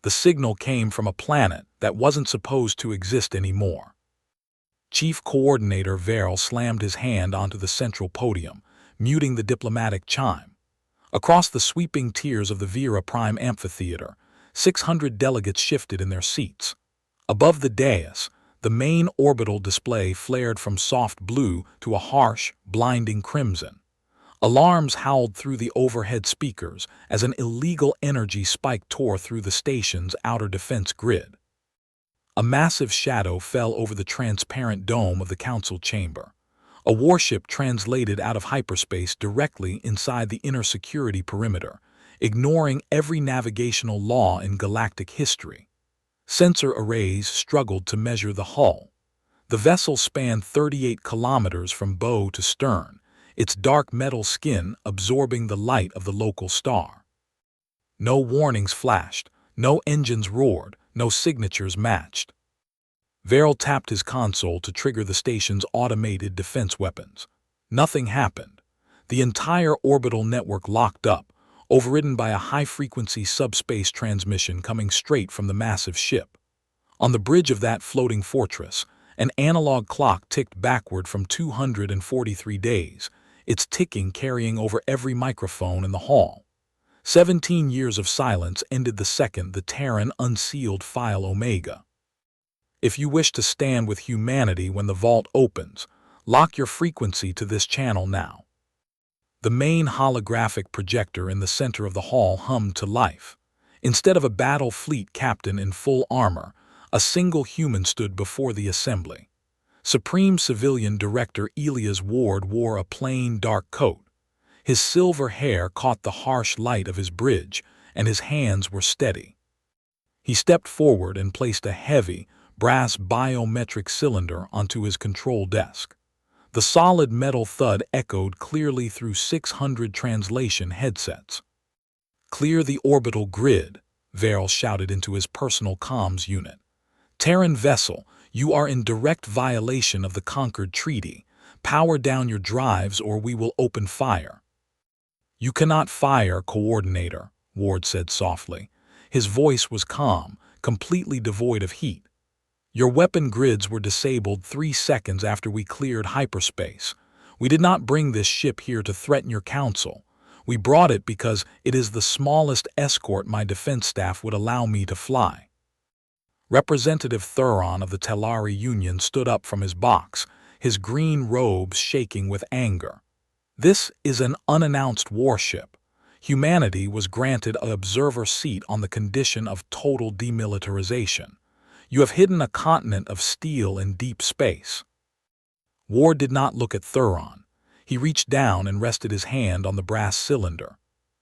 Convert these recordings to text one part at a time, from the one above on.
The signal came from a planet that wasn't supposed to exist anymore. Chief Coordinator Varel slammed his hand onto the central podium, muting the diplomatic chime. Across the sweeping tiers of the Vera Prime Amphitheater, 600 delegates shifted in their seats. Above the dais, the main orbital display flared from soft blue to a harsh, blinding crimson. Alarms howled through the overhead speakers as an illegal energy spike tore through the station's outer defense grid. A massive shadow fell over the transparent dome of the council chamber. A warship translated out of hyperspace directly inside the inner security perimeter, ignoring every navigational law in galactic history. Sensor arrays struggled to measure the hull. The vessel spanned 38 kilometers from bow to stern, its dark metal skin absorbing the light of the local star. No warnings flashed, no engines roared, no signatures matched. Varel tapped his console to trigger the station's automated defense weapons. Nothing happened. The entire orbital network locked up, overridden by a high-frequency subspace transmission coming straight from the massive ship. On the bridge of that floating fortress, an analog clock ticked backward from 243 days, its ticking carrying over every microphone in the hall. 17 years of silence ended the second the Terran unsealed File Omega. If you wish to stand with humanity when the vault opens, lock your frequency to this channel now. The main holographic projector in the center of the hall hummed to life. Instead of a battle fleet captain in full armor, a single human stood before the assembly. Supreme Civilian Director Elias Ward wore a plain, dark coat. His silver hair caught the harsh light of his bridge, and his hands were steady. He stepped forward and placed a heavy, brass biometric cylinder onto his control desk. The solid metal thud echoed clearly through 600 translation headsets. "Clear the orbital grid," Varel shouted into his personal comms unit. "Terran vessel, you are in direct violation of the Concord Treaty. Power down your drives or we will open fire." "You cannot fire, Coordinator," Ward said softly. His voice was calm, completely devoid of heat. "Your weapon grids were disabled 3 seconds after we cleared hyperspace. We did not bring this ship here to threaten your council. We brought it because it is the smallest escort my defense staff would allow me to fly." Representative Thuron of the Telari Union stood up from his box, his green robes shaking with anger. "This is an unannounced warship. Humanity was granted an observer seat on the condition of total demilitarization. You have hidden a continent of steel in deep space." Ward did not look at Thuron. He reached down and rested his hand on the brass cylinder.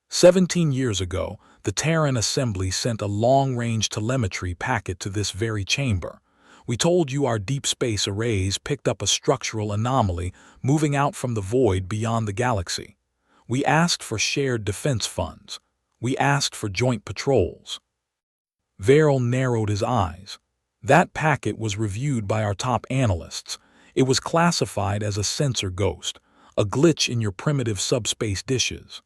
17 years ago, the Terran Assembly sent a long-range telemetry packet to this very chamber. We told you our deep space arrays picked up a structural anomaly moving out from the void beyond the galaxy. We asked for shared defense funds. We asked for joint patrols. Varel narrowed his eyes. That packet was reviewed by our top analysts. It was classified as a sensor ghost, a glitch in your primitive subspace dishes.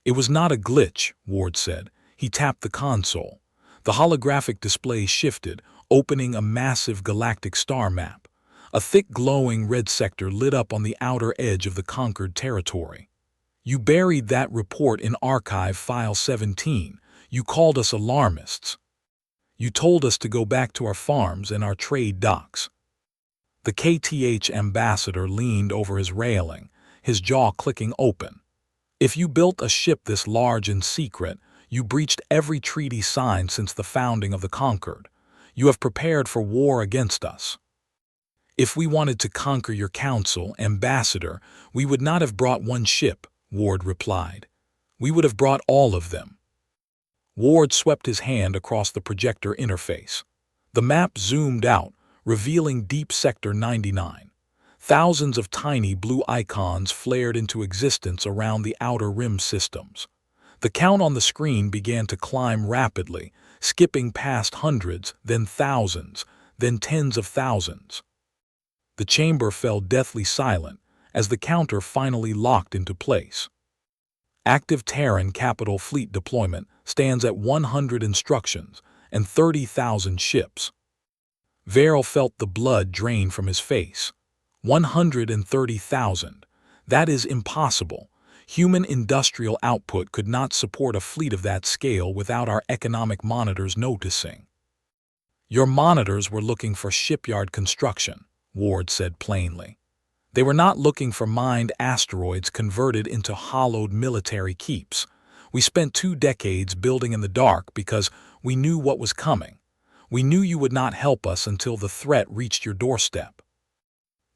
"It was not a glitch," Ward said. He tapped the console. The holographic display shifted, opening a massive galactic star map. A thick glowing red sector lit up on the outer edge of the conquered territory. "You buried that report in Archive File 17. You called us alarmists. You told us to go back to our farms and our trade docks." The KTH ambassador leaned over his railing, his jaw clicking open. "If you built a ship this large in secret, you breached every treaty signed since the founding of the Concord. You have prepared for war against us." "If we wanted to conquer your council, ambassador, we would not have brought one ship," Ward replied. "We would have brought all of them." Ward swept his hand across the projector interface. The map zoomed out, revealing Deep Sector 99. Thousands of tiny blue icons flared into existence around the outer rim systems. The count on the screen began to climb rapidly, skipping past hundreds, then thousands, then tens of thousands. The chamber fell deathly silent as the counter finally locked into place. Active Terran Capital Fleet deployment stands at 100 instructions and 30,000 ships. Verrill felt the blood drain from his face. 130,000. That is impossible. Human industrial output could not support a fleet of that scale without our economic monitors noticing. Your monitors were looking for shipyard construction, Ward said plainly. They were not looking for mined asteroids converted into hollowed military keeps. We spent 2 decades building in the dark because we knew what was coming. We knew you would not help us until the threat reached your doorstep.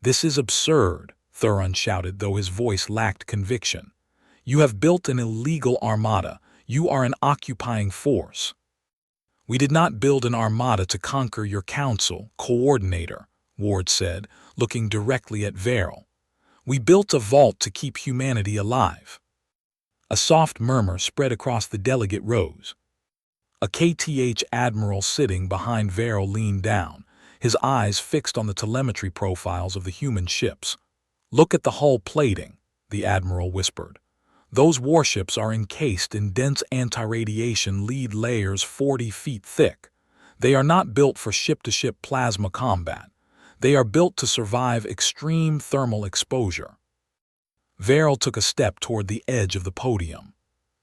This is absurd, Thuron shouted, though his voice lacked conviction. You have built an illegal armada. You are an occupying force. We did not build an armada to conquer your council, coordinator, Ward said, looking directly at Verrill. We built a vault to keep humanity alive. A soft murmur spread across the delegate rows. A KTH admiral sitting behind Verrill leaned down, his eyes fixed on the telemetry profiles of the human ships. Look at the hull plating, the admiral whispered. Those warships are encased in dense anti-radiation lead layers 40 feet thick. They are not built for ship-to-ship plasma combat. They are built to survive extreme thermal exposure. Verrill took a step toward the edge of the podium.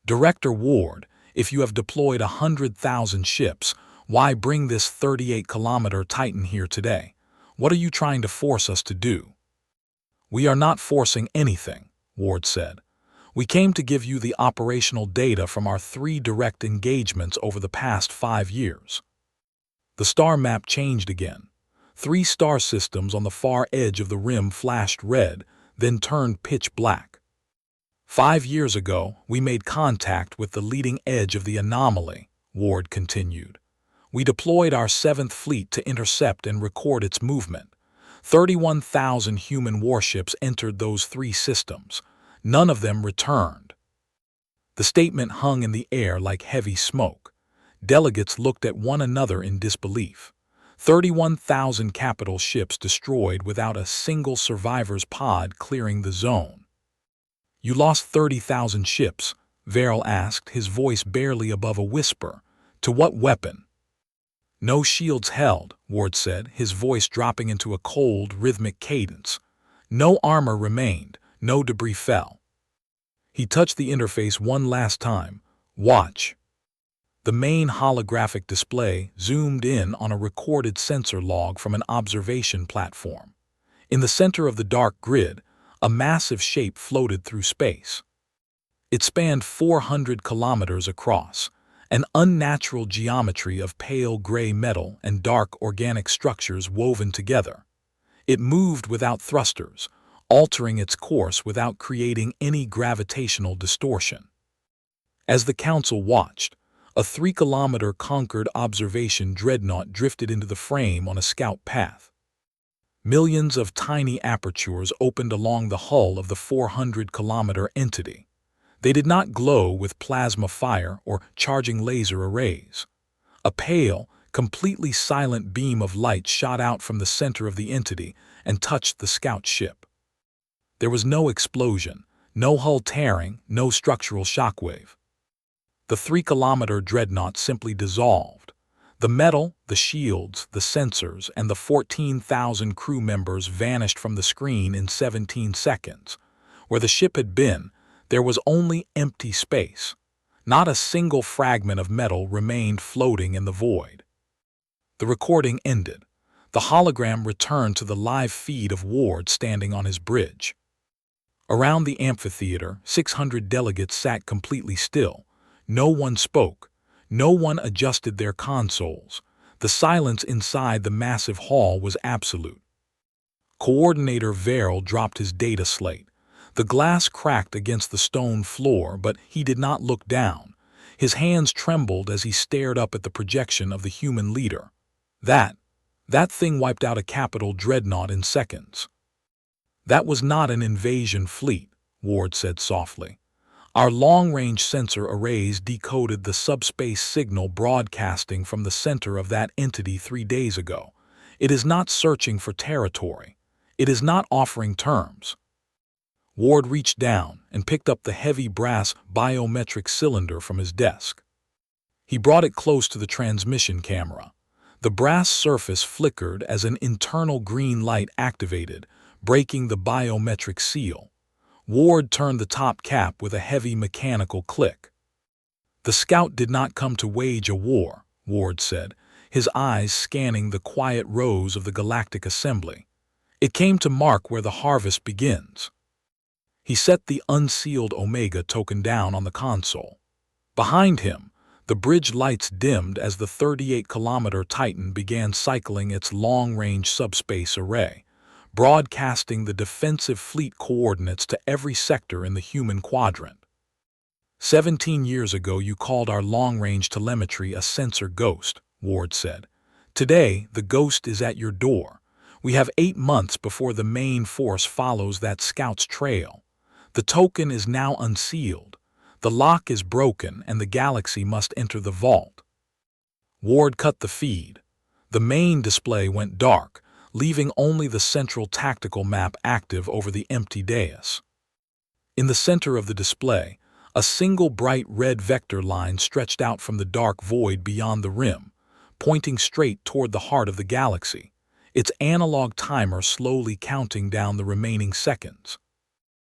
Director Ward, if you have deployed 100,000 ships, why bring this 38-kilometer Titan here today? What are you trying to force us to do? We are not forcing anything, Ward said. We came to give you the operational data from our 3 direct engagements over the past 5 years. The star map changed again. 3 star systems on the far edge of the rim flashed red, then turned pitch black. 5 years ago, we made contact with the leading edge of the anomaly, Ward continued. We deployed our 7th Fleet to intercept and record its movement. 31,000 human warships entered those 3 systems. None of them returned. The statement hung in the air like heavy smoke. Delegates looked at one another in disbelief. 31,000 capital ships destroyed without a single survivor's pod clearing the zone. You lost 30,000 ships, Verrill asked, his voice barely above a whisper. To what weapon? No shields held, Ward said, his voice dropping into a cold, rhythmic cadence. No armor remained. No debris fell. He touched the interface one last time. Watch. The main holographic display zoomed in on a recorded sensor log from an observation platform. In the center of the dark grid, a massive shape floated through space. It spanned 400 kilometers across, an unnatural geometry of pale gray metal and dark organic structures woven together. It moved without thrusters, altering its course without creating any gravitational distortion. As the council watched, a 3-kilometer Concord observation dreadnought drifted into the frame on a scout path. Millions of tiny apertures opened along the hull of the 400-kilometer entity. They did not glow with plasma fire or charging laser arrays. A pale, completely silent beam of light shot out from the center of the entity and touched the scout ship. There was no explosion, no hull tearing, no structural shockwave. The 3-kilometer dreadnought simply dissolved. The metal, the shields, the sensors, and the 14,000 crew members vanished from the screen in 17 seconds. Where the ship had been, there was only empty space. Not a single fragment of metal remained floating in the void. The recording ended. The hologram returned to the live feed of Ward standing on his bridge. Around the amphitheater, 600 delegates sat completely still. No one spoke. No one adjusted their consoles. The silence inside the massive hall was absolute. Coordinator Verrill dropped his data slate. The glass cracked against the stone floor, but he did not look down. His hands trembled as he stared up at the projection of the human leader. That thing wiped out a capital dreadnought in seconds. That was not an invasion fleet, Ward said softly. Our long-range sensor arrays decoded the subspace signal broadcasting from the center of that entity 3 days ago. It is not searching for territory. It is not offering terms. Ward reached down and picked up the heavy brass biometric cylinder from his desk. He brought it close to the transmission camera. The brass surface flickered as an internal green light activated, breaking the biometric seal. Ward turned the top cap with a heavy mechanical click. "The Scout did not come to wage a war," Ward said, his eyes scanning the quiet rows of the Galactic Assembly. "It came to mark where the harvest begins." He set the unsealed Omega token down on the console. Behind him, the bridge lights dimmed as the 38-kilometer Titan began cycling its long-range subspace array, broadcasting the defensive fleet coordinates to every sector in the human quadrant. 17 years ago you called our long-range telemetry a sensor ghost, Ward said. Today, the ghost is at your door. We have 8 months before the main force follows that Scout's trail. The token is now unsealed. The lock is broken and the galaxy must enter the vault. Ward cut the feed. The main display went dark, leaving only the central tactical map active over the empty dais. In the center of the display, a single bright red vector line stretched out from the dark void beyond the rim, pointing straight toward the heart of the galaxy, its analog timer slowly counting down the remaining seconds.